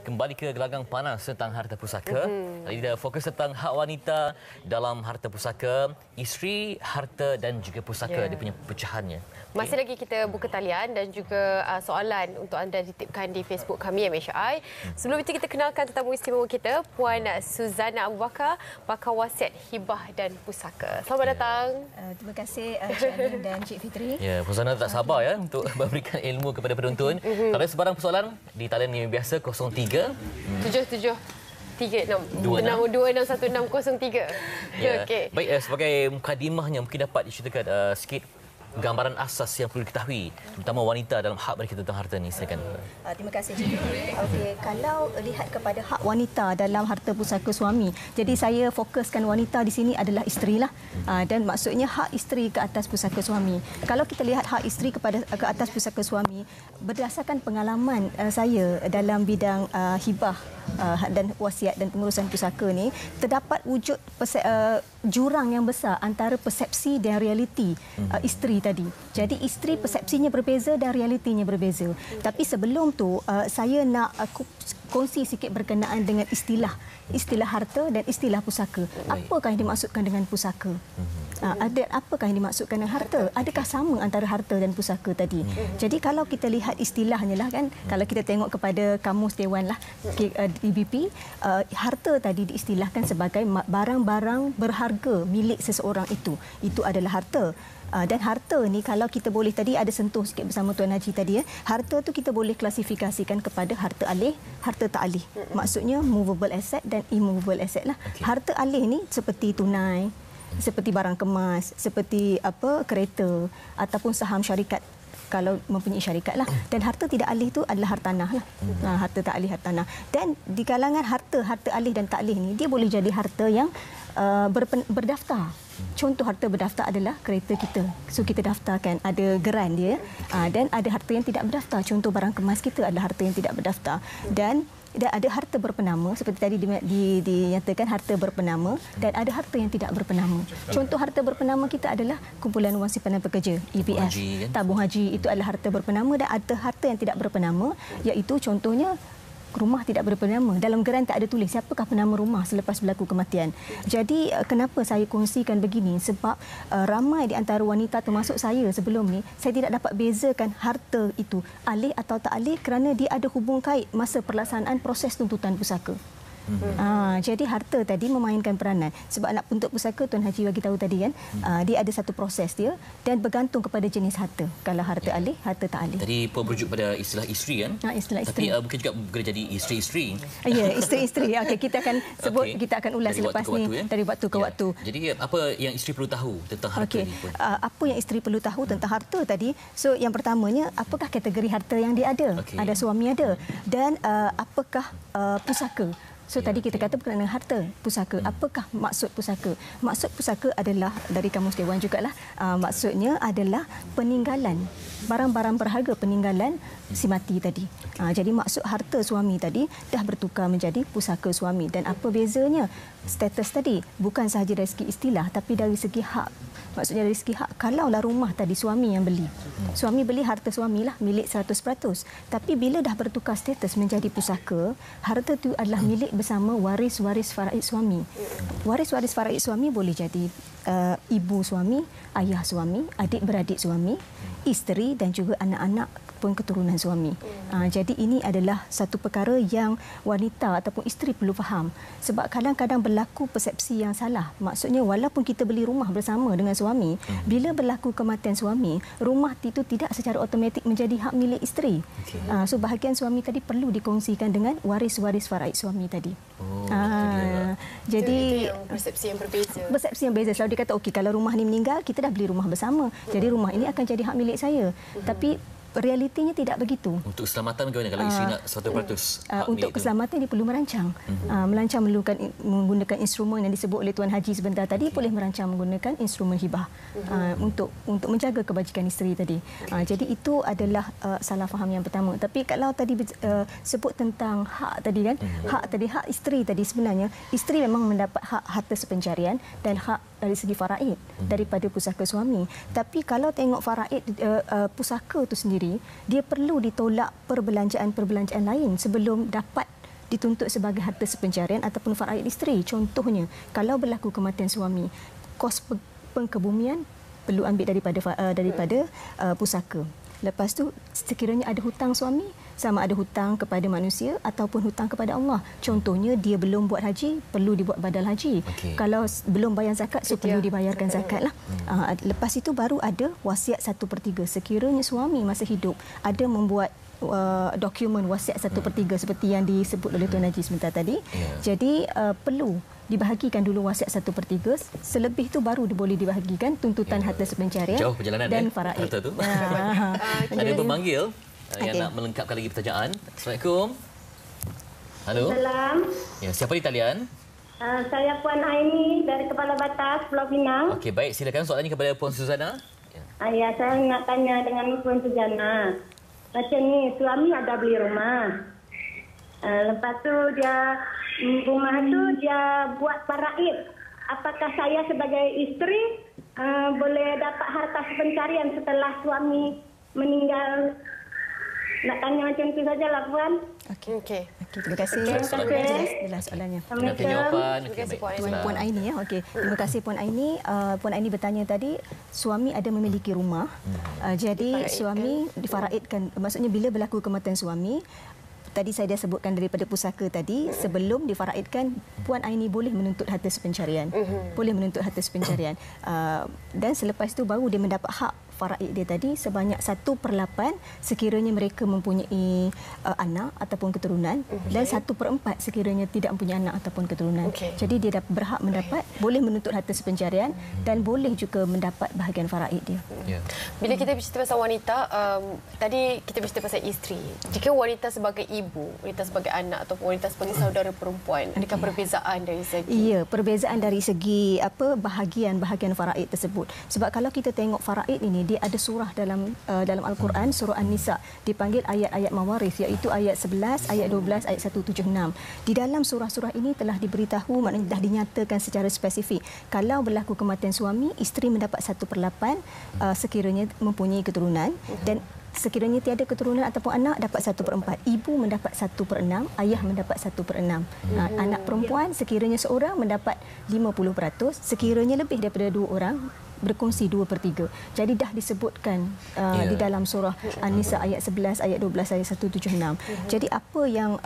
kembali ke gelanggang panas tentang harta pusaka. Tadi dah fokus tentang hak wanita dalam harta pusaka, isteri, harta dan juga pusaka, dia punya pecahannya. Masih lagi kita buka talian dan juga soalan untuk anda ditipkan di Facebook kami MHI. Sebelum itu kita kenalkan tetamu istimewa kita, Puan Suzana Abu Bakar, pakar wasiat, hibah dan pusaka. Selamat datang. Terima kasih Cik Anin dan Cik Fitri. Ya, Puan Suzana tak sabar ya untuk memberikan ilmu kepada penonton. Kalau ada sebarang persoalan di talian yang biasa 03 77 36 261603. Ya. Okey. Baik, sebagai mukadimahnya mungkin dapat diceritakan sikit gambaran asas yang perlu diketahui, terutama wanita dalam hak mereka tentang harta ni. Silakan. Terima kasih Cik Fitri. Okey, kalau lihat kepada hak wanita dalam harta pusaka suami, jadi saya fokuskan wanita di sini adalah isteri lah. Dan maksudnya hak isteri ke atas pusaka suami. Kalau kita lihat hak isteri ke atas pusaka suami, berdasarkan pengalaman saya dalam bidang hibah dan wasiat dan pengurusan pusaka ni, terdapat wujud jurang yang besar antara persepsi dan realiti isteri tadi. Jadi isteri persepsinya berbeza dan realitinya berbeza. Tapi sebelum tu saya nak kongsi sikit berkenaan dengan istilah harta dan istilah pusaka. Apakah yang dimaksudkan dengan pusaka? Apakah yang dimaksudkan dengan harta? Adakah sama antara harta dan pusaka tadi? Jadi kalau kita lihat istilahnya lah kan, kalau kita tengok kepada kamus Dewan lah DBP, harta tadi diistilahkan sebagai barang-barang berharga milik seseorang itu. Itu adalah harta. Dan harta ni kalau kita boleh, tadi ada sentuh sikit bersama Tuan Haji tadi, harta tu kita boleh klasifikasikan kepada harta alih, harta tak alih. Maksudnya movable asset dan immovable asset lah. Harta alih ni seperti tunai, seperti barang kemas, seperti kereta ataupun saham syarikat kalau mempunyai syarikat lah. Dan harta tidak alih tu adalah hartanah lah. Harta tak alih, hartanah. Dan di kalangan harta alih dan tak alih ni, dia boleh jadi harta yang berdaftar. Contoh harta berdaftar adalah kereta kita. So kita daftarkan, ada geran dia. Dan ada harta yang tidak berdaftar. Contoh barang kemas kita adalah harta yang tidak berdaftar. Dan ada harta berpenama, seperti tadi dinyatakan harta berpenama, dan ada harta yang tidak berpenama. Contoh harta berpenama kita adalah kumpulan wang simpanan pekerja, EPF, tabung haji, itu adalah harta berpenama. Dan ada harta yang tidak berpenama, iaitu contohnya rumah tidak berpenama. Dalam geran tak ada tulis siapakah penama rumah selepas berlaku kematian. Jadi kenapa saya kongsikan begini? Sebab ramai di antara wanita termasuk saya sebelum ni, saya tidak dapat bezakan harta itu alih atau tak alih kerana dia ada hubung kait masa pelaksanaan proses tuntutan pusaka. Jadi harta tadi memainkan peranan. Sebab nak tuntut pusaka, Tuan Haji bagi tahu tadi kan, dia ada satu proses dia dan bergantung kepada jenis harta. Kalau harta alih, harta tak alih. Tadi Puan merujuk pada istilah isteri kan? Istilah isteri. Tapi mungkin juga boleh jadi isteri-isteri. Ya, isteri-isteri. Okey, kita akan sebut, kita akan ulas selepas ni dari waktu ke waktu. Jadi apa yang isteri perlu tahu tentang harta ni Puan? Apa yang isteri perlu tahu tentang harta tadi? So yang pertamanya, apakah kategori harta yang dia ada? Ada suami ada. Dan apakah pusaka? So tadi kita kata berkenaan dengan harta pusaka. Apakah maksud pusaka? Maksud pusaka adalah dari kamus Dewan jugalah. Maksudnya adalah peninggalan barang-barang berharga, peninggalan si mati tadi. Jadi maksud harta suami tadi dah bertukar menjadi pusaka suami. Dan apa bezanya? Status tadi bukan sahaja dari segi istilah, tapi dari segi hak. Maksudnya dari segi hak, kalaulah rumah tadi suami yang beli. Suami beli, harta suamilah milik 100%. Tapi bila dah bertukar status menjadi pusaka, harta itu adalah milik bersama waris-waris faraid suami. Waris-waris faraid suami boleh jadi ibu suami, ayah suami, adik-beradik suami, isteri dan juga anak-anak pun keturunan suami. Jadi ini adalah satu perkara yang wanita ataupun isteri perlu faham. Sebab kadang-kadang berlaku persepsi yang salah. Maksudnya walaupun kita beli rumah bersama dengan suami, bila berlaku kematian suami, rumah itu tidak secara automatik menjadi hak milik isteri. So bahagian suami tadi perlu dikongsikan dengan waris-waris faraid suami tadi. Jadi persepsi yang berbeza. Persepsi yang berbeza. Selalu dikata, okey, kalau rumah ni meninggal, kita dah beli rumah bersama. Jadi rumah ini akan jadi hak milik saya. Tapi realitinya tidak begitu. Untuk keselamatan bagaimana kalau isteri nak 100% untuk keselamatan dia perlu merancang. Merancang menggunakan instrumen yang disebut oleh Tuan Haji sebentar tadi, boleh merancang menggunakan instrumen hibah untuk menjaga kebajikan isteri tadi. Jadi itu adalah salah faham yang pertama. Tapi kalau tadi sebut tentang hak tadi kan, hak isteri tadi, sebenarnya isteri memang mendapat hak harta sepencarian dan hak dari segi faraid daripada pusaka suami. Tapi kalau tengok faraid pusaka itu sendiri, dia perlu ditolak perbelanjaan-perbelanjaan lain sebelum dapat dituntut sebagai harta sepencarian ataupun faraid isteri. Contohnya, kalau berlaku kematian suami, kos pengkebumian perlu ambil daripada pusaka. Lepas tu sekiranya ada hutang suami, sama ada hutang kepada manusia ataupun hutang kepada Allah. Contohnya dia belum buat haji, perlu dibuat badal haji. Kalau belum bayar zakat, so perlu dibayarkan zakat lah. Lepas itu baru ada wasiat 1/3. Sekiranya suami masa hidup ada membuat dokumen wasiat 1/3 seperti yang disebut oleh Tuan Haji sebentar tadi. Jadi perlu dibahagikan dulu wasiat 1/3, selebih tu baru boleh dibahagikan tuntutan harta sepencarian jauh perjalanan dan faraid. Harta tu. Ada pemanggil yang nak melengkapkan lagi pertanyaan. Assalamualaikum. Halo. Salam. Ya, siapa di talian? Saya Puan Aini dari Kepala Batas Pulau Pinang. Okey, baik, silakan soalannya kepada Puan Suzana. Ya, saya nak tanya dengan Puan Suzana. Macam ni, suami ada beli rumah. Lepas tu rumah tu dia buat faraid. Apakah saya sebagai isteri boleh dapat harta sepencarian setelah suami meninggal? Nak tanya macam tu sajalah, Puan. Okey, terima kasih. Jelas soalannya. Terima kasih jawapan. Terima kasih Puan Aini. Puan Aini ya. Okey. Terima kasih Puan Aini. Puan Aini bertanya tadi suami ada memiliki rumah. Jadi suami difaraidkan. Maksudnya bila berlaku kematian suami, tadi saya dah sebutkan daripada pusaka tadi, sebelum difaraidkan, Puan Aini boleh menuntut harta sepencarian. Boleh menuntut harta sepencarian. Dan selepas itu baru dia mendapat hak faraid dia tadi sebanyak 1/8 sekiranya mereka mempunyai anak ataupun keturunan, dan 1/4 sekiranya tidak mempunyai anak ataupun keturunan. Jadi dia berhak mendapat, boleh menuntut harta sepencarian dan boleh juga mendapat bahagian faraid dia. Bila kita bercerita pasal wanita, tadi kita bercerita pasal isteri. Jika wanita sebagai ibu, wanita sebagai anak ataupun wanita sebagai saudara perempuan, adakah perbezaan dari segi? Ya, perbezaan dari segi bahagian faraid tersebut. Sebab kalau kita tengok faraid ini, dia ada surah dalam Al-Quran, surah An-Nisa, dipanggil ayat-ayat mawaris, iaitu ayat 11, ayat 12, ayat 176. Di dalam surah-surah ini telah diberitahu, maknanya dah dinyatakan secara spesifik, kalau berlaku kematian suami, isteri mendapat 1/8 sekiranya mempunyai keturunan, dan sekiranya tiada keturunan ataupun anak dapat 1/4. Ibu mendapat 1/6, ayah mendapat 1/6. Anak perempuan sekiranya seorang mendapat 50%, sekiranya lebih daripada 2 orang berkongsi 2/3. Jadi dah disebutkan di dalam surah An-Nisa ayat 11, ayat 12, ayat 176. Jadi apa yang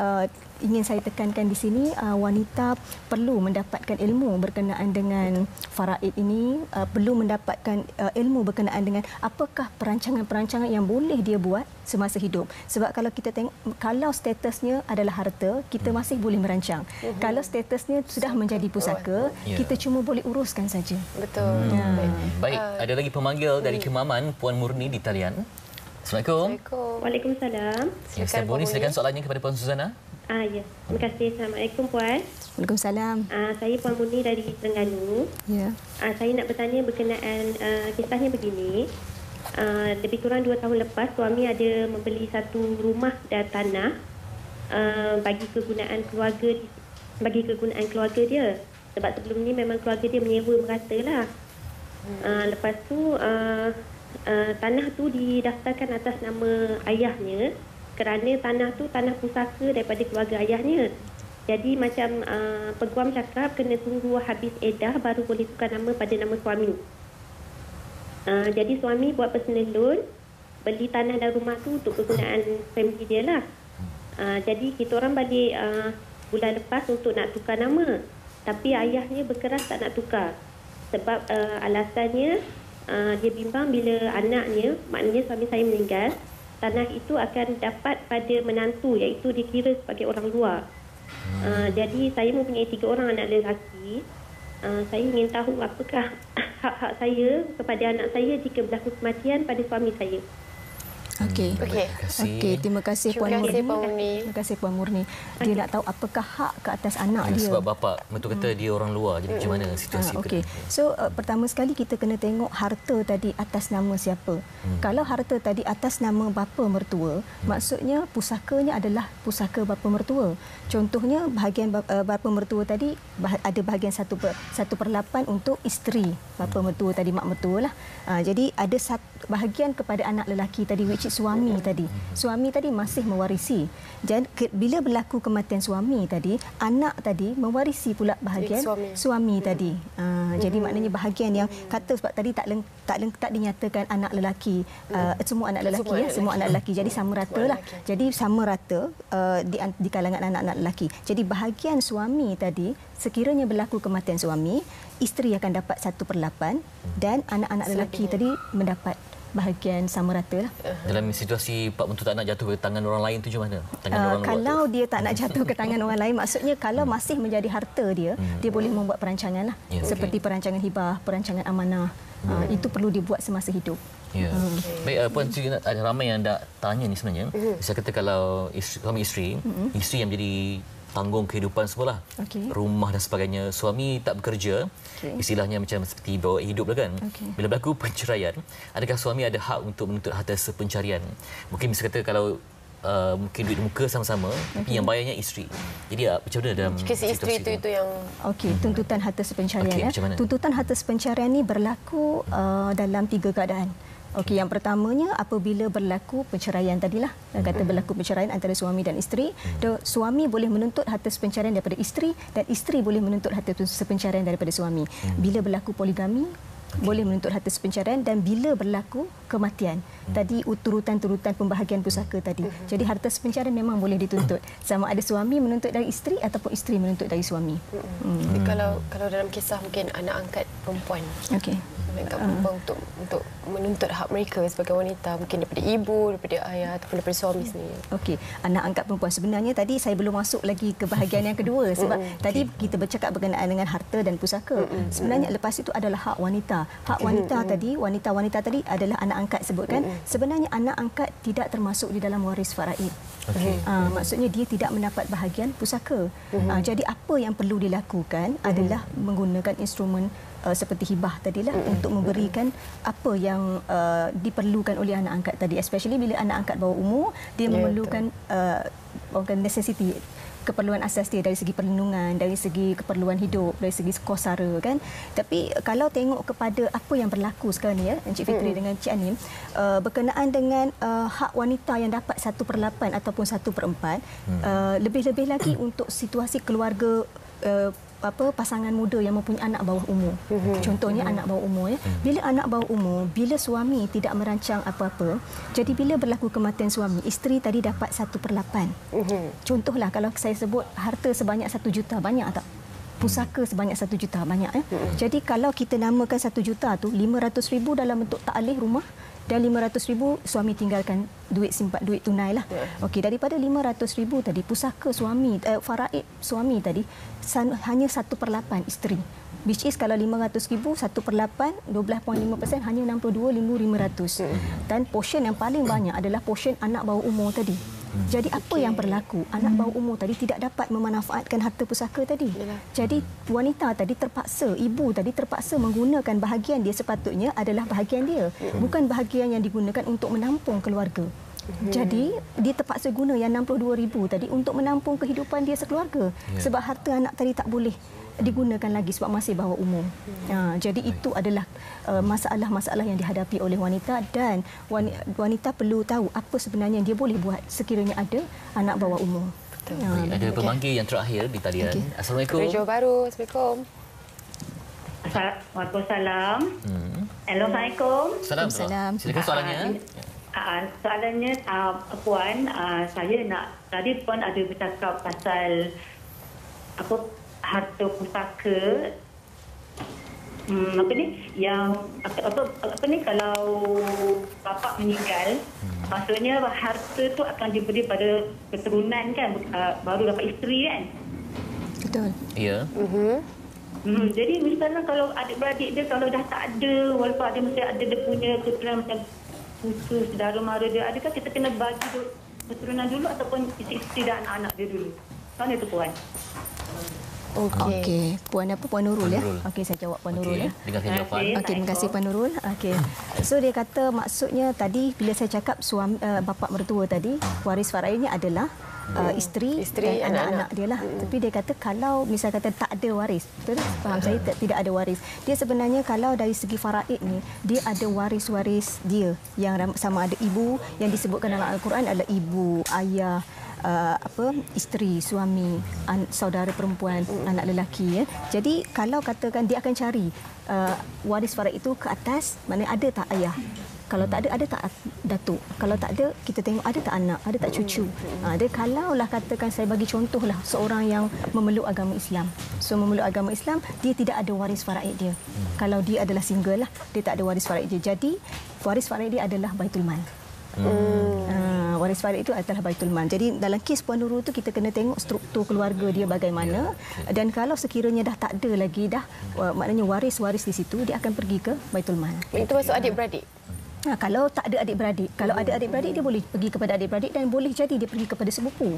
ingin saya tekankan di sini, wanita perlu mendapatkan ilmu berkenaan dengan faraid ini, perlu mendapatkan ilmu berkenaan dengan apakah perancangan-perancangan yang boleh dia buat semasa hidup. Sebab kalau kita tengok, kalau statusnya adalah harta, kita masih boleh merancang. Kalau statusnya sudah menjadi pusaka, kita cuma boleh uruskan saja. Betul. Baik, ada lagi pemanggil dari Kemaman, Puan Murni di talian. Assalamualaikum. Waalaikumsalam. Ya, Puan Murni, silakan soalannya kepada Puan Suzana. Ya, terima kasih. Assalamualaikum, Puan. Waalaikumsalam. Saya Puan Murni dari Terengganu. Ya. Saya nak bertanya berkenaan kisahnya begini. Lebih kurang 2 tahun lepas, suami ada membeli satu rumah dan tanah bagi kegunaan keluarga dia. Sebab sebelum ni memang keluarga dia menyewa merata lah. Lepas tu tanah tu didaftarkan atas nama ayahnya, kerana tanah tu tanah pusaka daripada keluarga ayahnya. Jadi macam peguam cakap kena tunggu habis edah baru boleh tukar nama pada nama suami. Jadi suami buat personal loan, beli tanah dan rumah tu untuk kegunaan family dia lah. Jadi kita orang balik bulan lepas untuk nak tukar nama, tapi ayahnya berkeras tak nak tukar. Sebab alasannya dia bimbang bila anaknya, maknanya suami saya meninggal, tanah itu akan dapat pada menantu, iaitu dikira sebagai orang luar. Jadi saya mempunyai 3 orang anak lelaki. Saya ingin tahu apakah hak-hak saya kepada anak saya jika berlaku kematian pada suami saya. Okey. Terima kasih Puan Murni. Terima kasih Puan Murni. Dia nak tahu apakah hak ke atas anak dia. Sebab bapa betul kata dia orang luar. Jadi macam mana situasi okey. So pertama sekali kita kena tengok harta tadi atas nama siapa. Kalau harta tadi atas nama bapa mertua, maksudnya pusakanya adalah pusaka bapa mertua. Contohnya bahagian bapa mertua tadi ada bahagian 1/8 untuk isteri bapa mertua tadi, mak mertua lah. Jadi ada bahagian kepada anak lelaki tadi, which is suami tadi. Suami tadi masih mewarisi. Dan bila berlaku kematian suami tadi, anak tadi mewarisi pula bahagian suami tadi. Jadi maknanya bahagian yang kata sebab tadi tak dinyatakan anak lelaki, semua anak lelaki semua anak lelaki. Jadi sama rata lah. Jadi sama rata di kalangan anak-anak lelaki. Jadi bahagian suami tadi, sekiranya berlaku kematian suami, isteri akan dapat 1/8 dan anak-anak lelaki tadi mendapat bahagian sama rata lah. Dalam situasi Pak Menteri tak nak jatuh ke tangan orang lain tu macam mana? Kalau dia tak nak jatuh ke tangan orang lain, maksudnya kalau masih menjadi harta dia, dia boleh membuat perancangan lah. Seperti perancangan hibah, perancangan amanah. Itu perlu dibuat semasa hidup. Ya. Baik, Puan Sri, ada ramai yang nak tanya ni sebenarnya. Saya kata kalau suami isteri yang menjadi tanggung kehidupan semualah. Rumah dan sebagainya. Suami tak bekerja. Istilahnya macam seperti bawa hidup lah kan. Bila berlaku perceraian, adakah suami ada hak untuk menuntut harta sepencarian? Mungkin bisa kata kalau mungkin duit muka sama-sama, tapi yang bayarnya isteri. Jadi macam mana dalam jika si isteri itu yang tuntutan harta sepencarian. Tuntutan harta sepencarian ni berlaku dalam 3 keadaan. Yang pertamanya apabila berlaku perceraian tadilah. Kata berlaku perceraian antara suami dan isteri, suami boleh menuntut harta sepencarian daripada isteri dan isteri boleh menuntut harta sepencarian daripada suami. Bila berlaku poligami, boleh menuntut harta sepencarian, dan bila berlaku kematian. Tadi turutan pembahagian pusaka tadi. Jadi harta sepencarian memang boleh dituntut. Sama ada suami menuntut dari isteri ataupun isteri menuntut dari suami. Kalau dalam kisah mungkin anak angkat perempuan. Angkat perempuan untuk menuntut hak mereka sebagai wanita, mungkin daripada ibu, daripada ayah ataupun daripada suami sendiri. Anak angkat perempuan. Sebenarnya tadi saya belum masuk lagi ke bahagian yang kedua sebab tadi kita bercakap berkenaan dengan harta dan pusaka. Sebenarnya lepas itu adalah hak wanita. Hak wanita tadi, wanita-wanita tadi adalah anak angkat sebutkan. Sebenarnya anak angkat tidak termasuk di dalam waris faraid. Maksudnya dia tidak mendapat bahagian pusaka. Jadi apa yang perlu dilakukan adalah menggunakan instrumen seperti hibah tadilah untuk memberikan apa yang diperlukan oleh anak angkat tadi, especially bila anak angkat bawah umur, dia memerlukan necessity, keperluan asas dia dari segi perlindungan, dari segi keperluan hidup, dari segi kos sara kan. Tapi kalau tengok kepada apa yang berlaku sekarang ni Encik Fitri dengan Cik Anim, berkenaan dengan hak wanita yang dapat 1/8 ataupun 1/4, lebih-lebih lagi untuk situasi keluarga pasangan muda yang mempunyai anak bawah umur. Contohnya anak bawah umur Bila anak bawah umur, bila suami tidak merancang apa-apa, jadi bila berlaku kematian suami, isteri tadi dapat 1/8. Contohlah kalau saya sebut harta sebanyak 1 juta, banyak tak? Pusaka sebanyak 1 juta, banyak Jadi kalau kita namakan 1 juta tu 500,000 dalam bentuk taklih rumah, dan 500,000 suami tinggalkan duit tunai lah. Daripada 500,000 tadi, pusaka suami, faraid suami tadi hanya 1/8 isteri. Which is kalau 500,000, 1/8, 12.5% hanya 62,500. Dan portion yang paling banyak adalah portion anak bawah umur tadi. Jadi apa yang berlaku? Anak bawah umur tadi tidak dapat memanfaatkan harta pusaka tadi. Jadi wanita tadi terpaksa, ibu tadi terpaksa menggunakan bahagian dia sepatutnya adalah bahagian dia, bukan bahagian yang digunakan untuk menampung keluarga. Jadi dia terpaksa guna yang 62,000 tadi untuk menampung kehidupan dia sekeluarga. Sebab harta anak tadi tak boleh digunakan lagi sebab masih bawah umur. Jadi itu adalah masalah-masalah yang dihadapi oleh wanita, dan wanita perlu tahu apa sebenarnya yang dia boleh buat sekiranya ada anak bawah umur. Ada pemanggil yang terakhir di talian. Assalamualaikum. Johor Bahru. Assalamualaikum. Waalaikumsalam. Hello, Assalamualaikum. Salam. Silakan soalannya. Soalannya, Puan, saya nak, tadi Puan ada bercakap pasal harta pusaka, kalau bapa meninggal, maksudnya harta tu akan diberi pada keturunan kan, baru dapat isteri kan? Betul. Ya. Jadi misalnya kalau adik-beradik dia kalau dah tak ada, walaupun ada mesti ada dia punya keturunan macam putu, saudara mara dia, adakah kita kena bagi keturunan dulu ataupun isteri dan anak-anak dia dulu? Mana tu Puan? Okey. Puan apa? Puan Nurul ya? Okey, saya jawab Puan Nurul ya. Dengarkan jawapan. Okey, terima kasih Puan Nurul. Okey. So dia kata maksudnya tadi bila saya cakap bapa mertua tadi, waris faraidnya adalah isteri dan anak-anak dia lah. Tapi dia kata kalau misal kata tak ada waris, betul tak? Faham saya tidak ada waris. Dia sebenarnya kalau dari segi faraid ni, dia ada waris-waris dia yang sama ada ibu yang disebutkan dalam Al-Quran adalah ibu, ayah, isteri, suami, saudara perempuan, anak lelaki ya. Jadi kalau katakan dia akan cari waris faraid itu ke atas, maknanya ada tak ayah? Kalau tak ada tak datuk? Kalau tak ada, kita tengok ada tak anak, ada tak cucu? Dia kalaulah katakan saya bagi contohlah seorang yang memeluk agama Islam. So memeluk agama Islam, dia tidak ada waris faraid dia. Kalau dia adalah single lah, dia tak ada waris faraid dia. Jadi waris faraid dia adalah Baitul Mal. Waris faraid itu adalah Baitul Mal. Jadi dalam kes Puan Nurul tu kita kena tengok struktur keluarga dia bagaimana, dan kalau sekiranya dah tak ada lagi maknanya waris-waris di situ, dia akan pergi ke Baitul Mal. Itu masuk adik-beradik. Kalau tak ada adik-beradik, kalau ada adik-beradik dia boleh pergi kepada adik-beradik dan boleh jadi dia pergi kepada sepupu.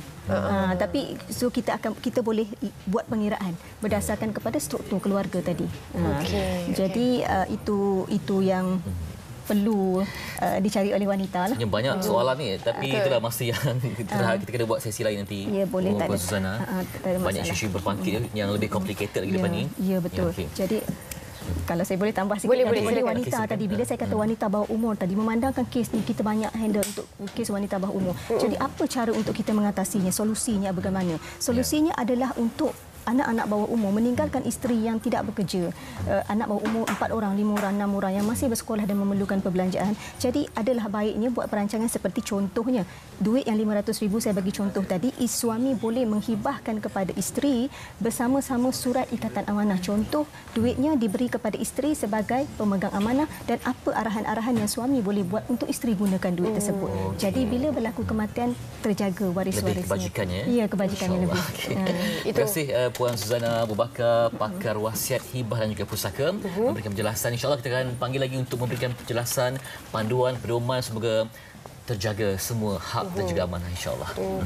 Tapi so kita boleh buat pengiraan berdasarkan kepada struktur keluarga tadi. Jadi itu yang perlu dicari oleh wanita lah. Banyak soalan ni, tapi itulah masa yang kita kena buat sesi lain nanti. Ya, boleh, tak ada. Susana. Banyak isu berbangkit yang lebih complicated lagi depan ni. Ya, betul. Jadi kalau saya boleh tambah sikit, boleh wanita tadi, bila saya kata wanita bawah umur tadi, memandangkan kes ni kita banyak handle untuk kes wanita bawah umur. Jadi apa cara untuk kita mengatasinya? Solusinya bagaimana? Solusinya adalah untuk anak-anak bawah umur meninggalkan isteri yang tidak bekerja. Anak bawah umur 4 orang, 5 orang, 6 orang yang masih bersekolah dan memerlukan perbelanjaan. Jadi adalah baiknya buat perancangan seperti contohnya duit yang 500,000 saya bagi contoh tadi, suami boleh menghibahkan kepada isteri bersama-sama surat ikatan amanah. Contoh, duitnya diberi kepada isteri sebagai pemegang amanah dan apa arahan-arahan yang suami boleh buat untuk isteri gunakan duit tersebut. Jadi bila berlaku kematian, terjaga waris-warisnya. Lebih kebajikannya. Ya, kebajikannya lebih. Terima kasih Puan Suzana Abu Bakar, pakar wasiat, hibah dan juga pusaka, memberikan penjelasan. InsyaAllah kita akan panggil lagi untuk memberikan penjelasan, panduan, pedoman, semoga terjaga semua hak dan juga amanah, insyaAllah.